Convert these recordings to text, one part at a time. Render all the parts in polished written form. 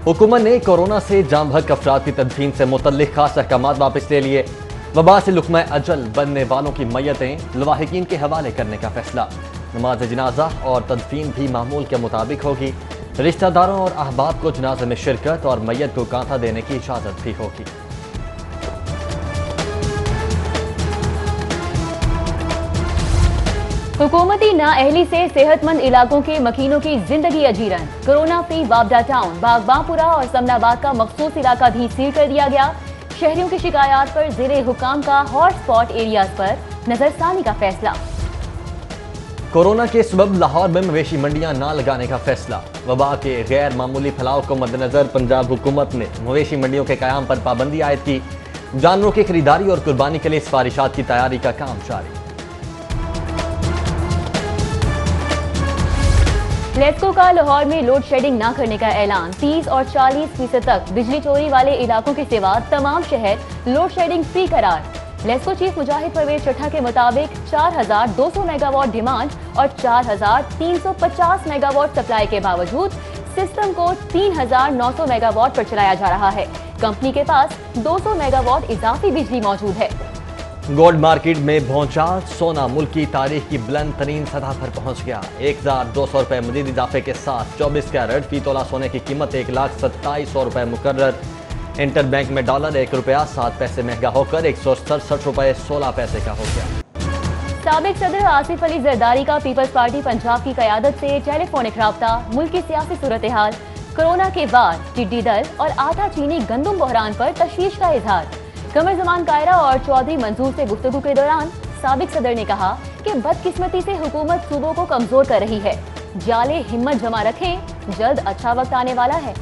हुकूमत ने कोरोना से जाम बहक अफराद की तदफीन से मुतल्लिक खास अहकामात वापस ले लिए। वबा से लुक़्मा अजल बनने वालों की मैयतें लवाहिकीन के हवाले करने का फैसला। नमाज जनाजा और तदफीन भी मामूल के मुताबिक होगी। रिश्तेदारों और अहबाब को जनाजे में शिरकत और मैयत को कांधा देने की इजाज़त भी होगी। हुकूमती नाअहली से सेहतमंद इलाकों के मकीनों की जिंदगी अजीरन। कोरोना फ्री बाबडा टाउन, बागबापुरा और समनाबाद का मखसूस इलाका भी सील कर दिया गया। शहरियों की शिकायत पर ज़िले हुकाम का हॉटस्पॉट एरियाज पर नजरसानी का फैसला। कोरोना के सबब लाहौर में मवेशी मंडियां ना लगाने का फैसला। वबा के गैर मामूली फैलाव को मद्देनजर पंजाब हुकूमत ने मवेशी मंडियों के क़याम पर पाबंदी आयद की। जानवरों की खरीदारी और कुर्बानी के लिए सिफारिशात की तैयारी का काम जारी। लेस्को का लाहौर में लोड शेडिंग न करने का ऐलान। 30 और 40% तक बिजली चोरी वाले इलाकों के सिवा तमाम शहर लोड शेडिंग फ्री करार। लेस्को चीफ मुजाहिद परवेज चट्ठा के मुताबिक 4200 मेगावाट डिमांड और 4350 मेगावाट सप्लाई के बावजूद सिस्टम को 3900 मेगावाट पर चलाया जा रहा है। कंपनी के पास 200 मेगावाट इजाफी बिजली मौजूद है। गोल्ड मार्केट में भौचाल। सोना मुल्क की तारीख की बुलंद तरीन सतह पर पहुंच गया। 1200 रुपए मजीद इजाफे के साथ 24 कैरेट फी तोला सोने की कीमत 1,27,000 रुपए मुकर्रर। इंटर बैंक में डॉलर 1 रुपया 7 पैसे महंगा होकर 167 रुपए 16 पैसे का हो गया। साबिक सदर आसिफ अली जरदारी का पीपल्स पार्टी पंजाब की क़यादत से टेलीफोनिक राब्ता। मुल्क की सियासी सूरत हाल, कोरोना के बाद टिड्डी दल और आटा चीनी गंदुम बहरान पर तशवीश का इजहार। कमर जमान कायरा और चौधरी मंसूर से गुफ्तगू के दौरान साबिक सदर ने कहा कि बदकिस्मती से हुकूमत सूबों को कमजोर कर रही है। जाले हिम्मत जमा रखें, जल्द अच्छा वक्त आने वाला है।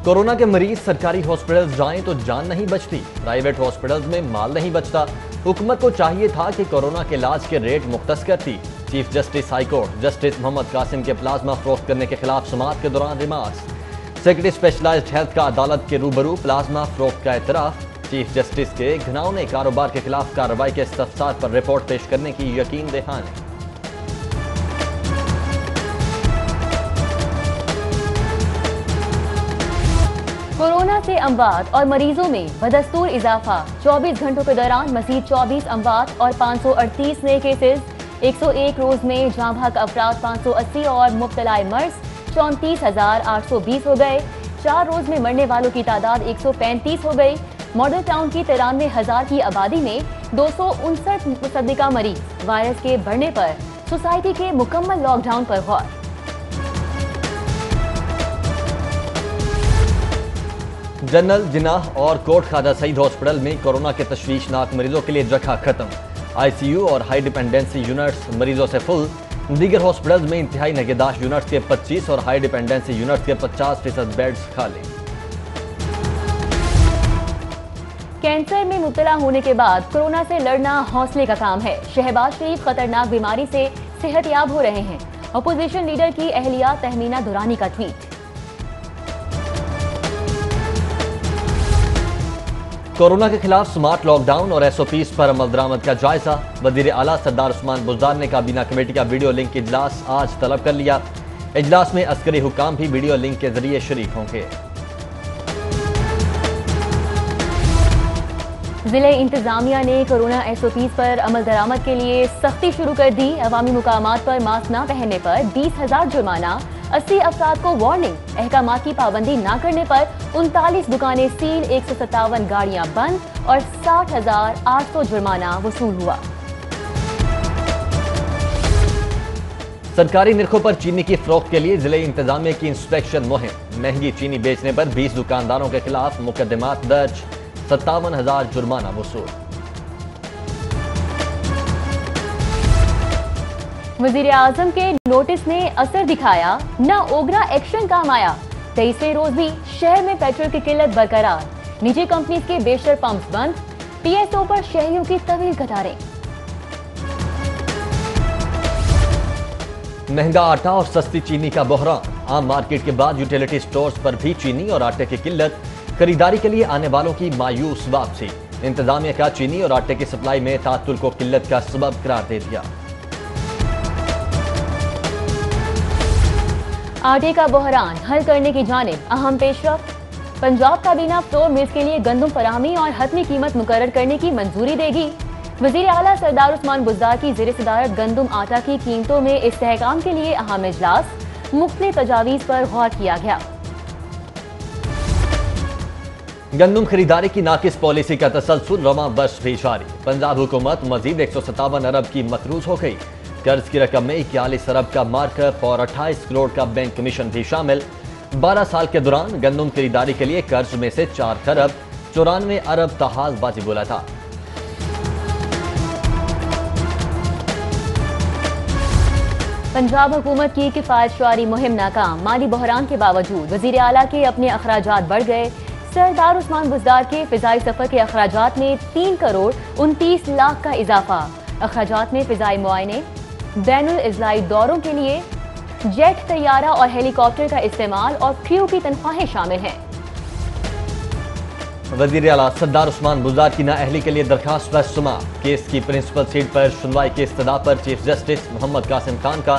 कोरोना के मरीज सरकारी हॉस्पिटल्स जाएं तो जान नहीं बचती, प्राइवेट हॉस्पिटल्स में माल नहीं बचता। हुकूमत को चाहिए था कि कोरोना के इलाज के रेट मुख्तस करती। Chief justice high court justice Mohammad Qasim के प्लाज्मा फरोख्त करने के खिलाफ समाअत के दौरान रिमार्क्स। सेक्रेटरी स्पेशलाइज्ड हेल्थ का अदालत के रूबरू प्लाज्मा फरोख्त का एतराफ। चीफ जस्टिस के घिनौने कारोबार के खिलाफ कार्रवाई के इस्तफसार पर रिपोर्ट पेश करने की यकीन दहानी। कोरोना से अमवात और मरीजों में बदस्तूर इजाफा। 24 घंटों के दौरान मजीद 24 अमवात और 538 नए केसेस। 101 रोज में जाँ बहक अफराद 580 और मुब्तला मर्ज 34,820 हो गए। 4 रोज में मरने वालों की तादाद 135 हो गई। मॉडल टाउन की 93,000 की आबादी में 259 मुसद्दिका मरीज। वायरस के बढ़ने पर सोसाइटी के मुकम्मल लॉकडाउन पर गौर। जनरल जिनाह और कोट ख्वाजा सईद हॉस्पिटल में कोरोना के तशवीशनाक मरीजों के लिए जगह खत्म। ICU और हाई डिपेंडेंसी यूनिट्स मरीजों से फुल। दीगर हॉस्पिटल्स में इंतहाई निगहदाश्त यूनिट्स के 25 और हाई डिपेंडेंसी यूनिट्स के 50% बेड्स खाली। कैंसर में मुब्तला होने के बाद कोरोना से लड़ना हौसले का काम है। शहबाज शरीफ खतरनाक बीमारी से सेहतयाब हो रहे हैं। अपोजिशन लीडर की अहलिया तहमीना दुरानी का ट्वीट। कोरोना के खिलाफ स्मार्ट लॉकडाउन और SOPs पर अमल दरामद का जायजा। वजीर आला सरदार उस्मान बुज़दार ने काबीना कमेटी का वीडियो लिंक इजलास आज तलब कर लिया। इजलास में अस्करी हुकाम भी वीडियो लिंक के जरिए शरीक होंगे। जिले इंतजामिया ने कोरोना SOPs पर अमल दरामद के लिए सख्ती शुरू कर दी। अवामी मुकामात पर मास्क न पहनने पर 20,000 जुर्माना। 80 अफराद को वार्निंग। अहकामात की पाबंदी न करने पर 39 दुकानें सील, 157 गाड़ियां बंद और 60,800 जुर्माना वसूल हुआ। सरकारी निर्खों पर चीनी की फरोख्त के लिए जिले इंतजामिया की इंस्पेक्शन मुहिम। महंगी चीनी बेचने पर 20 दुकानदारों के खिलाफ मुकदमात दर्ज। 57,000 जुर्माना वसूल। वजीर आजम के नोटिस ने असर दिखाया, न ओगरा एक्शन काम आया। 23वें रोज भी शहर में पेट्रोल की किल्लत बरकरार। निजी कंपनी के बेशतर पंप्स बंद। PSO पर शहरियों की तवील कतारें। महंगा आटा और सस्ती चीनी का बहरान। आम मार्केट के बाद यूटिलिटी स्टोर्स पर भी चीनी और आटे की किल्लत। खरीदारी के लिए आने वालों की मायूस वापसी। इंतजामिया का चीनी और आटे की सप्लाई में तातुल को किल्लत का सबब करार दे दिया। आटे का बहरान हल करने की जानिब अहम पेशरफ। पंजाब काबीना फ्लोर मिल्स के लिए गंदम फराहमी और हतमी कीमत मुकर्रर करने की मंजूरी देगी। वजीर आला सरदार उस्मान बुज़दार की ज़ेर सदारत गंदम आटा की कीमतों में इस्तेहकाम के लिए अहम इजलास, मुख्तलिफ तजावीज़ पर गौर किया गया। गंदम खरीदारी की नाकिस पॉलिसी का तसलसल रवां वर्ष भी जारी। पंजाब हुकूमत मजीद 157 अरब की मकरूज हो गई। कर्ज की रकम में 41 अरब का मार्कअप और 28 करोड़ का बैंक कमीशन भी शामिल। 12 साल के दौरान गंदम खरीदारी के लिए कर्ज में से 4 खरब 94 अरब ताहाल बाजी बोला था। पंजाब हुकूमत की किफायतशारी मुहिम नाकाम। माली बहरान के बावजूद वजीर आला के अपने अखराजात बढ़ गए। सरदार उस्मान बुज़दार के फिजाई सफर के अखराजात में 3 करोड़ 29 लाख का इजाफा। अखराजात में फिजाई मुआयने, बैनुल इज़लाई दौरों के लिए जेट, तैयारा और हेलीकॉप्टर का इस्तेमाल और क्रू की तनख्वाहें शामिल हैं। वजीर आला सरदार उस्मान बुज़दार की नाअहली के लिए दरखास्त पर समाअत। केस की प्रिंसिपल सीट पर सुनवाई के इस्तदा पर चीफ जस्टिस मोहम्मद कासिम खान का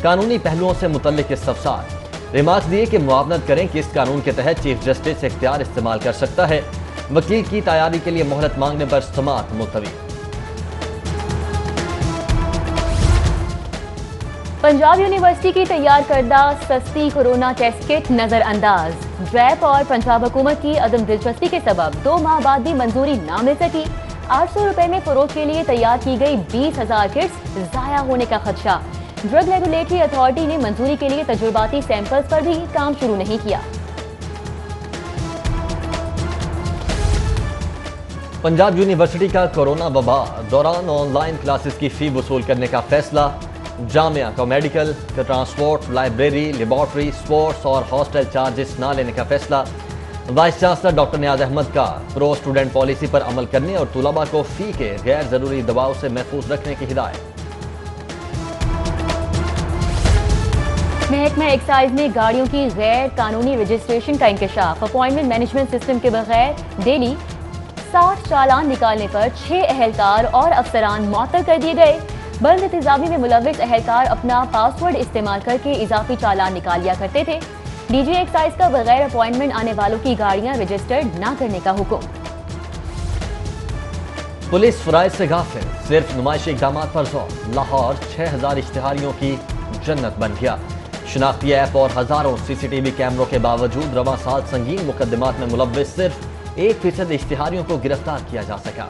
कानूनी पहलुओं से मुतल्लिक इस्तफसार। रिमार्क्स दिए कि मुआवनत करें कि इस कानून के तहत चीफ जस्टिस इख्तियार इस्तेमाल कर सकता है। वकील की तैयारी के लिए मोहलत मांगने पर समाअत मुलतवी। पंजाब यूनिवर्सिटी की तैयार करदा सस्ती कोरोना टेस्ट किट नजरअंदाज। ड्रैप और पंजाब हुकूमत की अदम दिलचस्पी के सबब 2 माह बाद भी मंजूरी ना मिल सकी। 800 रुपए में फरोख्त के लिए तैयार की गई 20,000 किट्स जाया होने का खदशा। ड्रग रेगुलेटरी अथॉरिटी ने मंजूरी के लिए तजुर्बाती सैंपल्स पर भी काम शुरू नहीं किया। पंजाब यूनिवर्सिटी का कोरोना वबा दौरान ऑनलाइन क्लासेस की फी वसूल करने का फैसला। जामिया को medical, transport, library, laboratory, sports और हॉस्टल चार्जेस ना लेने का फैसला। वाइस चांसलर डॉक्टर नियाज अहमद का प्रो स्टूडेंट पॉलिसी पर अमल करने और तुलबा को फी के गैर जरूरी दबाव से महफूज रखने की हिदायत। महकमा एक्साइज में गाड़ियों की गैर कानूनी रजिस्ट्रेशन का इंकशाफ। अपॉइंटमेंट मैनेजमेंट सिस्टम के बगैर डेली 60 चालान निकालने पर 6 अहलकार और अफसरान मुअत्तल कर दिए गए। बल्द इंतजामी में मुलव्विस अहलकार अपना पासवर्ड इस्तेमाल करके इजाफी चालान निकाल लिया करते थे। डीजी एक्साइज का बगैर अपॉइंटमेंट आने वालों की गाड़ियां रजिस्टर्ड ना करने का हुक्म। पुलिस फराइज से गाफिल, सिर्फ नुमाइशी इकदाम पर जोर। लाहौर 6000 इश्तिहारियों की जन्नत बन गया। शनाख्ती ऐप और हजारों CCTV कैमरों के बावजूद रवां साल संगीन मुकदमात में मुलव्विस सिर्फ 1% इश्तिहारियों को गिरफ्तार किया जा सका।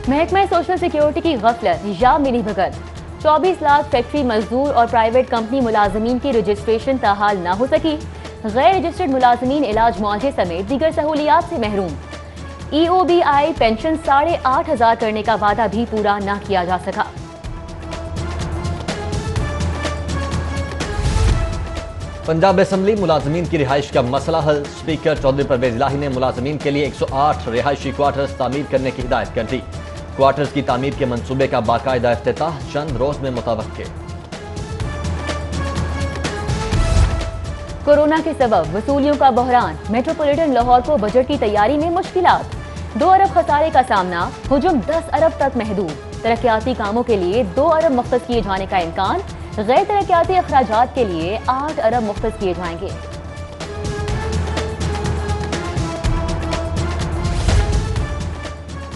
महकमा सोशल सिक्योरिटी की गफलत या मिली भगत। 24 लाख फैक्ट्री मजदूर और प्राइवेट कंपनी मुलाजमीन की रजिस्ट्रेशन ताहाल ना हो सकी। गैर रजिस्टर्ड मुलाजमीन इलाज मुआवजे समेत दीगर सहूलियात से महरूम। EOBI पेंशन 8,500 करने का वादा भी पूरा ना किया जा सका। पंजाब असेंबली मुलाजमीन की रिहाइश का मसला हल। स्पीकर चौधरी परवेज इलाही ने मुलाजमीन के लिए 108 रिहायशी क्वार्टर्स तामीर करने की हिदायत कर दी। क्वार्टर्स की तामीर के मंसूबे का बाकायदा इफ्तिताह चंद रोज में मुतवक्के। कोरोना के सबब वसूलियों का बहरान। मेट्रोपॉलिटन लाहौर को बजट की तैयारी में मुश्किलात। 2 अरब खसारे का सामना, हुजूम 10 अरब तक महदूद। तरक्याती कामों के लिए 2 अरब मुख्तस किए जाने का इम्कान। गैर तरक्याती अखराजात के लिए 8 अरब मुख्तस किए जाएंगे।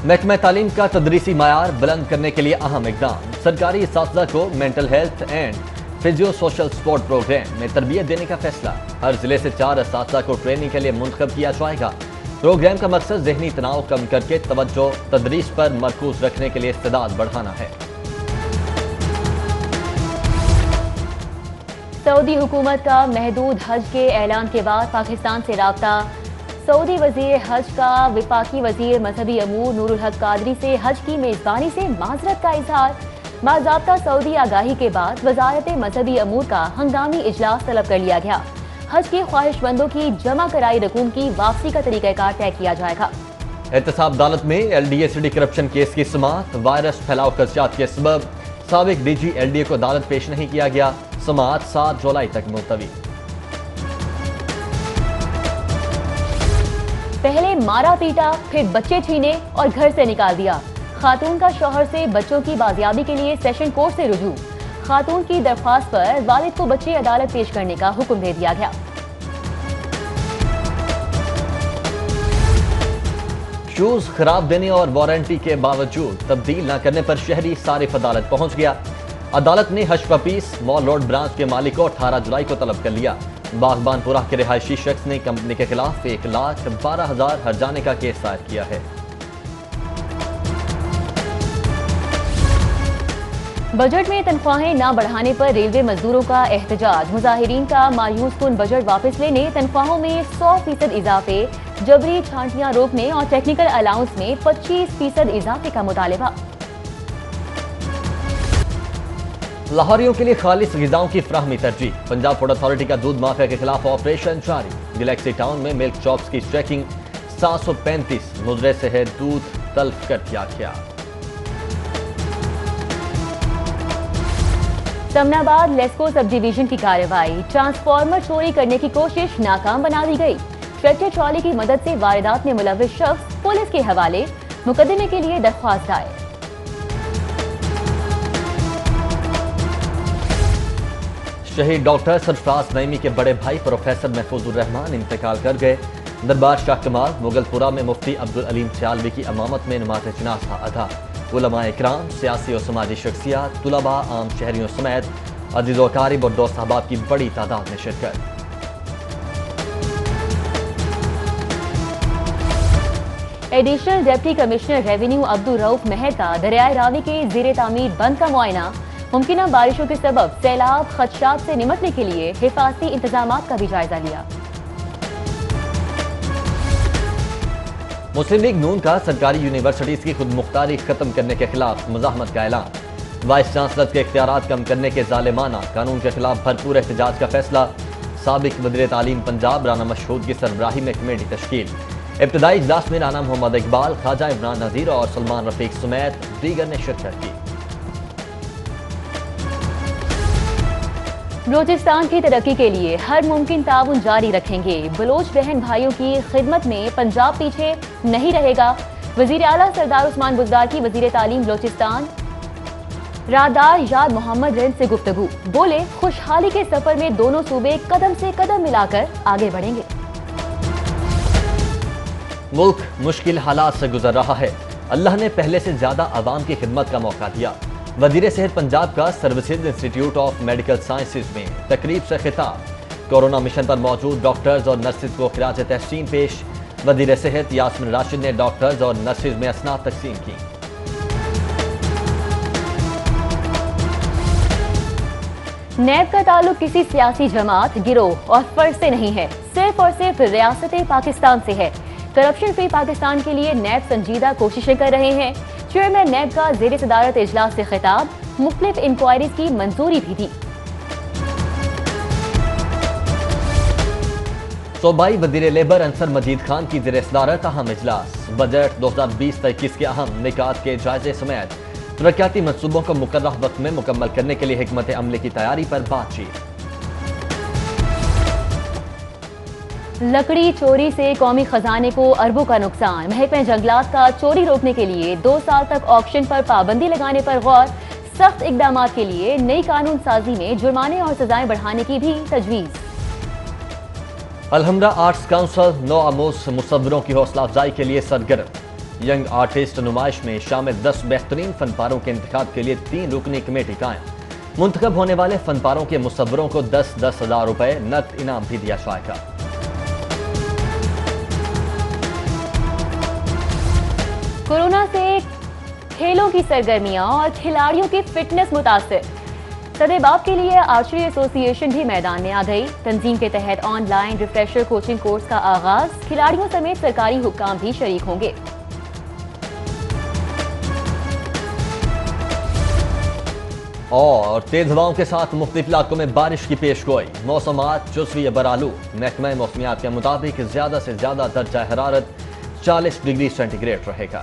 महकमा तालीम का तदरीसी मायार बुलंद करने के लिए अहम इकदाम। सरकारी असातिज़ा को mental health and physio social support programme में तरबियत देने का फैसला। हर जिले से 4 असातिज़ा को ट्रेनिंग के लिए मुंतखब किया जाएगा। प्रोग्राम का मकसद ज़हनी तनाव कम करके तवज्जो तदरीस पर मरकूज रखने के लिए इस्तेदाद बढ़ाना है। सऊदी हुकूमत का महदूद हज के ऐलान के बाद पाकिस्तान से राब्ता। सऊदी वजीर हज का विफाकी वजीर मजहबी अमूर नूरुल हक कादरी से हज की मेज़बानी से माजरत का इजहार। बाज़ाब्ता सऊदी आगाही के बाद वजारत मजहबी अमूर का हंगामी इजलास तलब कर लिया गया। हज के ख्वाहिशमंदों की जमा कराई रकूम की वापसी का तरीक़ाकार तय किया जाएगा। एहतसाब अदालत में LDA-CD करप्शन केस की समाअत। वायरस फैलाव खदशात के सबब साबिक DG LDA को अदालत पेश नहीं किया गया। समाअत 7 जुलाई तक मुलतवी। पहले मारा पीटा, फिर बच्चे छीने और घर से निकाल दिया। खातून का शौहर से बच्चों की बाजियाबी के लिए सेशन कोर्ट से रुजू। خاتون کی درخواست پر والد کو بچے عدالت پیش کرنے کا حکم دے دیا گیا۔ شوز خراب دینے اور وارنٹی کے باوجود تبدیل نہ کرنے پر شہری صارف عدالت پہنچ گیا۔ عدالت نے ہش پپیس مال روڈ برانچ کے مالک کو 18 جولائی کو طلب کر لیا۔ باغبان پورہ کے رہائشی شخص نے کمپنی کے خلاف 1,12,000 ہرجانے کا کیس دائر کیا ہے۔ بجٹ میں تنخواہیں نہ بڑھانے پر ریلوے مزدوروں کا احتجاج۔ مظاہرین کا مایوس کن بجٹ واپس لینے، تنخواہوں میں 100% اضافے، جبری چھانٹیاں روکنے اور ٹیکنیکل الاؤنس میں 25% اضافے کا مطالبہ۔ لاہوریوں کے لیے خالص غذاؤں کی فراہمی ترجیح۔ پنجاب فوڈ اتھارٹی کا دودھ مافیا کے خلاف آپریشن جاری۔ گلیکسی ٹاؤن میں ملک شاپس کی چیکنگ، 735 مضر صحت دودھ تلف کر دیا گیا۔ سمن آباد لیسکو سب ڈویژن کی کارروائی، ٹرانسفارمر چوری کرنے کی کوشش ناکام بنا دی گئی۔ ٹریکٹر ٹرالی کی مدد سے واردات میں ملوث شخص پولیس کے حوالے، مقدمے کے لیے درخواست دائر۔ شہید ڈاکٹر سرفراز نعیمی کے بڑے بھائی پروفیسر محفوظ الرحمان انتقال کر گئے۔ دربار شاہ کمال مغل پورہ میں مفتی عبدالعلیم سیالوی کی امامت میں نماز جنازہ ادا۔ علماء اکرام، سیاسی و سماجی شخصیات، طلباء، عام شہریوں سمیت عزیز و اقارب اور دوست احباب کی بڑی تعداد میں شرکت۔ Additional deputy commissioner revenue Abdul Rauf مہر کا دریائے راوی کے زیر تعمیر بند کا معائنہ۔ ممکنہ بارشوں کے سبب سیلاب خدشات سے نمٹنے کے لیے حفاظتی انتظامات کا بھی جائزہ لیا۔ مسلم لیگ نون کا سرکاری یونیورسٹیز کی خود مختاری ختم کرنے کے خلاف مزاحمت کا اعلان۔ وائس چانسلر کے اختیارات کم کرنے کے ظالمانہ قانون کے خلاف بھرپور احتجاج کا فیصلہ۔ سابق وزیر تعلیم پنجاب رانا مشہود کی سربراہی میں کمیٹی تشکیل۔ ابتدائی اجلاس میں رانا محمد اقبال، خواجہ عمران نذیر اور سلمان رفیق سمیت دیگر نے شرکت کی۔ بلوچستان کی ترقی کے لیے ہر ممکن تعاون جاری رکھیں گے۔ بلوچ بہن بھائیوں کی خدمت میں پنجاب پیچھے نہیں رہے گا۔ وزیر اعلیٰ سردار عثمان بزدار کی وزیر تعلیم بلوچستان رادار یاد محمد رند سے گفتگو۔ بولے، خوشحالی کے سفر میں دونوں صوبے قدم سے قدم ملا کر آگے بڑھیں گے۔ ملک مشکل حالات سے گزر رہا ہے، اللہ نے پہلے سے زیادہ عوام کی خدمت کا موقع دیا۔ وزیر صحت پنجاب کا services institute of medical sciences میں تقریب سے خطاب۔ کورونا مشن پر موجود ڈاکٹرز اور نرسز کو خراج تحسین پیش۔ وزیر صحت یاسمین راشد نے ڈاکٹرز اور نرسز میں اسناد تقسیم کی۔ نیب کا تعلق کسی سیاسی جماعت، گروہ اور فرد سے نہیں ہے، صرف اور صرف ریاست پاکستان سے ہے۔ کرپشن فری پاکستان کے لیے نیب سنجیدہ کوششیں کر رہے ہیں۔ چیئرمین نیب کا زیر صدارت اجلاس سے خطاب، مختلف انکوائریز کی منظوری بھی دی۔ صوبائی وزیر لیبر انصر مجید خان کی زیر صدارت اہم اجلاس۔ بجٹ 2020-21 کے اہم نکات کے جائزے سمیت ترقیاتی منصوبوں کو مقررہ وقت میں مکمل کرنے کے لیے حکمت عملی کی تیاری پر بات چیت۔ لکڑی چوری سے قومی خزانے کو اربوں کا نقصان۔ محکمہ جنگلات کا چوری روکنے کے لیے 2 سال تک آکشن پر پابندی لگانے پر غور۔ سخت اقدامات کے لیے نئی قانون سازی میں جرمانے اور سزائیں بڑھانے کی بھی تجویز۔ الحمرا آرٹس کونسل نو آموز مصوروں کی حوصلہ افزائی کے لیے سرگرم۔ ینگ آرٹسٹ نمائش میں شامل 10 بہترین فنپاروں کے انتخاب کے لیے 3 رکنی کمیٹی قائم۔ منتخب ہونے والے فنپاروں کے مصوروں کو 10-10 ہزار روپے نقد انعام بھی دیا جائے گا۔ کورونا سے کھیلوں کی سرگرمیاں اور کھلاڑیوں کی فٹنس متاثر۔ صدر باب کے لیے آرچری ایسوسی ایشن بھی میدان میں آ گئی۔ تنظیم کے تحت on line refresher coaching course کا آغاز۔ کھلاڑیوں سمیت سرکاری حکام بھی شریک ہوں گے۔ اور تیز ہواؤں کے ساتھ مختلف علاقوں میں بارش کی پیش گوئی۔ موسمات جزوی برآلود۔ محکمہ موسمیات کے مطابق زیادہ سے زیادہ درجہ حرارت 40 ڈگری سینٹی گریڈ رہے گا۔